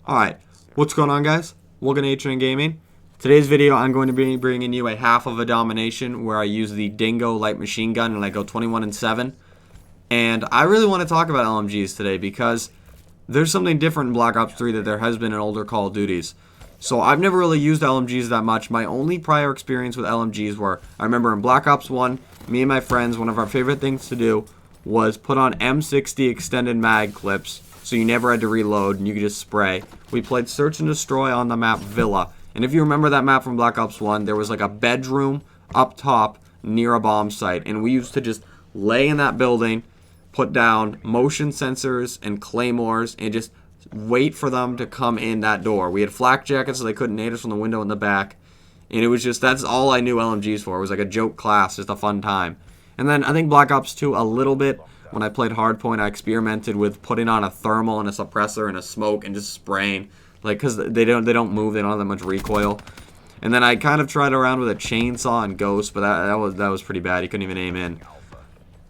Alright, what's going on, guys? Welcome to A-Train Gaming. Today's video, I'm going to be bringing you a half of a domination where I use the Dingo light machine gun and I go 21-7. And I really want to talk about LMGs today because there's something different in Black Ops 3 that there has been in older Call of Duties. So I've never really used LMGs that much. My only prior experience with LMGs were, I remember in Black Ops 1, me and my friends, one of our favorite things to do was put on M60 extended mag clips so you never had to reload and you could just spray. We played Search and Destroy on the map Villa. And if you remember that map from Black Ops 1, there was like a bedroom up top near a bomb site. And we used to just lay in that building, put down motion sensors and claymores, and just wait for them to come in that door. We had flak jackets so they couldn't nade us from the window in the back. And it was just, that's all I knew LMGs for. It was like a joke class, just a fun time. And then I think Black Ops 2 a little bit. When I played Hardpoint, I experimented with putting on a thermal and a suppressor and a smoke and just spraying, like, because they don't move, they don't have that much recoil. And then I kind of tried around with a chainsaw and Ghost, but that was pretty bad. You couldn't even aim in.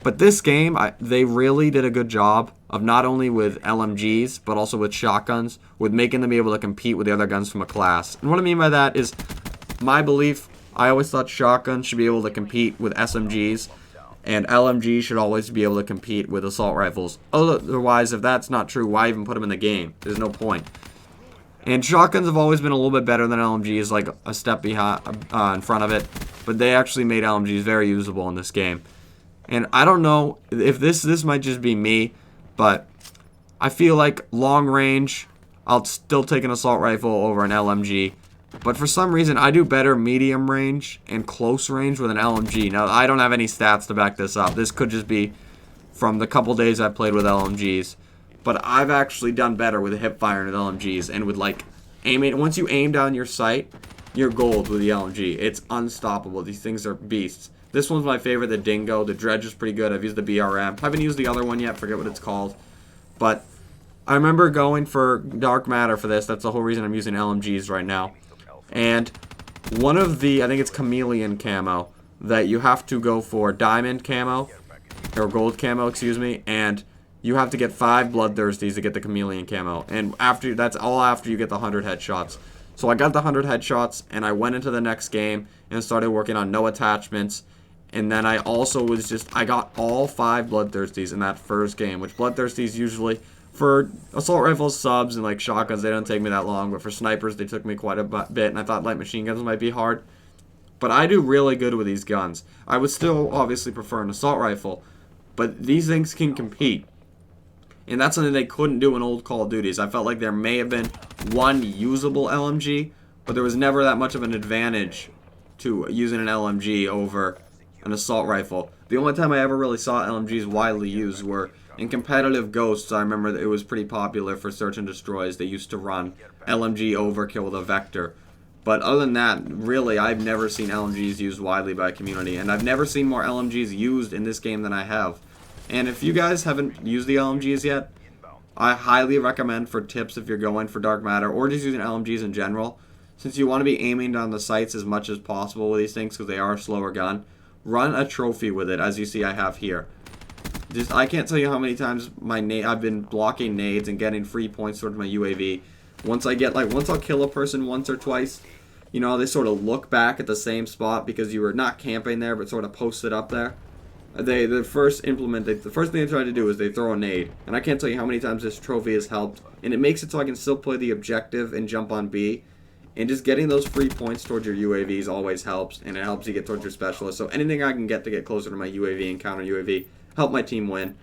But this game, they really did a good job of not only with LMGs, but also with shotguns, with making them be able to compete with the other guns from a class. And what I mean by that is, my belief, I always thought shotguns should be able to compete with SMGs, and LMG should always be able to compete with assault rifles. Otherwise, if that's not true, why even put them in the game? There's no point. And shotguns have always been a little bit better than LMGs, like a step behind, in front of it. But they actually made LMGs very usable in this game. And I don't know if this might just be me, but I feel like long range, I'll still take an assault rifle over an LMG. But for some reason, I do better medium range and close range with an LMG. Now, I don't have any stats to back this up. This could just be from the couple days I played with LMGs. But I've actually done better with hip firing with LMGs and with, like, aiming. Once you aim down your sight, you're gold with the LMG. It's unstoppable. These things are beasts. This one's my favorite, the Dingo. The Dredge is pretty good. I've used the BRM. I haven't used the other one yet. Forget what it's called. But I remember going for Dark Matter for this. That's the whole reason I'm using LMGs right now. And one of the, I think it's chameleon camo, that you have to go for diamond camo, or gold camo, excuse me, and you have to get 5 bloodthirsties to get the chameleon camo. And after, that's all after you get the 100 headshots. So I got the 100 headshots, and I went into the next game and started working on no attachments. And then I also I got all 5 bloodthirsties in that first game, which bloodthirsties usually, for assault rifles, subs, and like shotguns, they don't take me that long. But for snipers, they took me quite a bit. And I thought light machine guns might be hard. But I do really good with these guns. I would still obviously prefer an assault rifle. But these things can compete. And that's something they couldn't do in old Call of Duties. I felt like there may have been one usable LMG, but there was never that much of an advantage to using an LMG over an assault rifle. The only time I ever really saw LMGs widely used were in competitive Ghosts. I remember that it was pretty popular for Search and Destroys. They used to run LMG overkill with a Vector. But other than that, really, I've never seen LMGs used widely by a community. And I've never seen more LMGs used in this game than I have. And if you guys haven't used the LMGs yet, I highly recommend for tips if you're going for Dark Matter or just using LMGs in general. Since you want to be aiming down the sights as much as possible with these things because they are a slower gun, run a trophy with it, as you see I have here. I can't tell you how many times I've been blocking nades and getting free points towards my UAV. Once I'll kill a person once or twice, you know, they sort of look back at the same spot because you were not camping there but sort of posted up there. The first thing they try to do is they throw a nade. And I can't tell you how many times this trophy has helped. And it makes it so I can still play the objective and jump on B. And just getting those free points towards your UAVs always helps, and it helps you get towards your specialist. So anything I can get to get closer to my UAV and counter UAV, help my team win.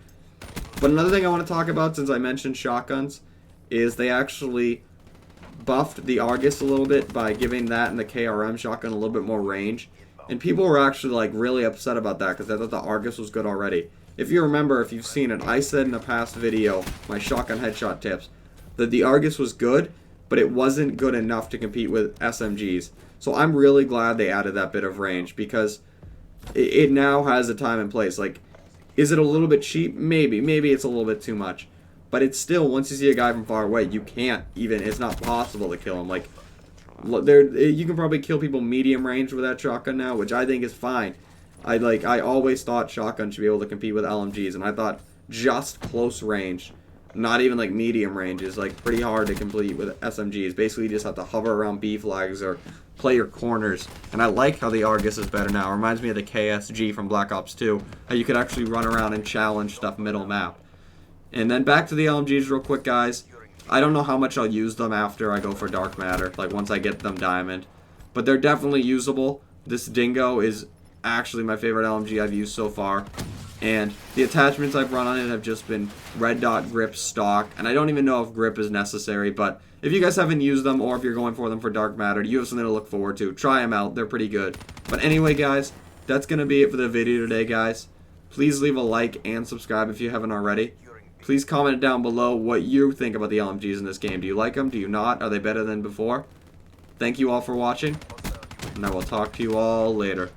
But another thing I want to talk about, since I mentioned shotguns, is they actually buffed the Argus a little bit by giving that and the KRM shotgun a little bit more range. And people were actually like really upset about that because they thought the Argus was good already. If you remember, if you've seen it, I said in a past video, my shotgun headshot tips, that the Argus was good, but it wasn't good enough to compete with SMGs. So I'm really glad they added that bit of range because it now has a time and place. Like, is it a little bit cheap? Maybe. Maybe it's a little bit too much. But it's still, once you see a guy from far away, you can't even, it's not possible to kill him. Like, you can probably kill people medium range with that shotgun now, which I think is fine. I always thought shotgun should be able to compete with LMGs, and I thought just close range not even like medium range, is like pretty hard to complete with SMGs. Basically, you just have to hover around B flags or play your corners. And I like how the Argus is better now. It reminds me of the KSG from Black Ops 2, how you could actually run around and challenge stuff middle map. And then back to the LMGs real quick, guys. I don't know how much I'll use them after I go for Dark Matter, like once I get them Diamond. But they're definitely usable. This Dingo is actually my favorite LMG I've used so far. And the attachments I've run on it have just been red dot, grip, stock. And I don't even know if grip is necessary, but if you guys haven't used them or if you're going for them for Dark Matter, you have something to look forward to. Try them out. They're pretty good. But anyway, guys, that's going to be it for the video today, guys. Please leave a like and subscribe if you haven't already. Please comment down below what you think about the LMGs in this game. Do you like them? Do you not? Are they better than before? Thank you all for watching, and I will talk to you all later.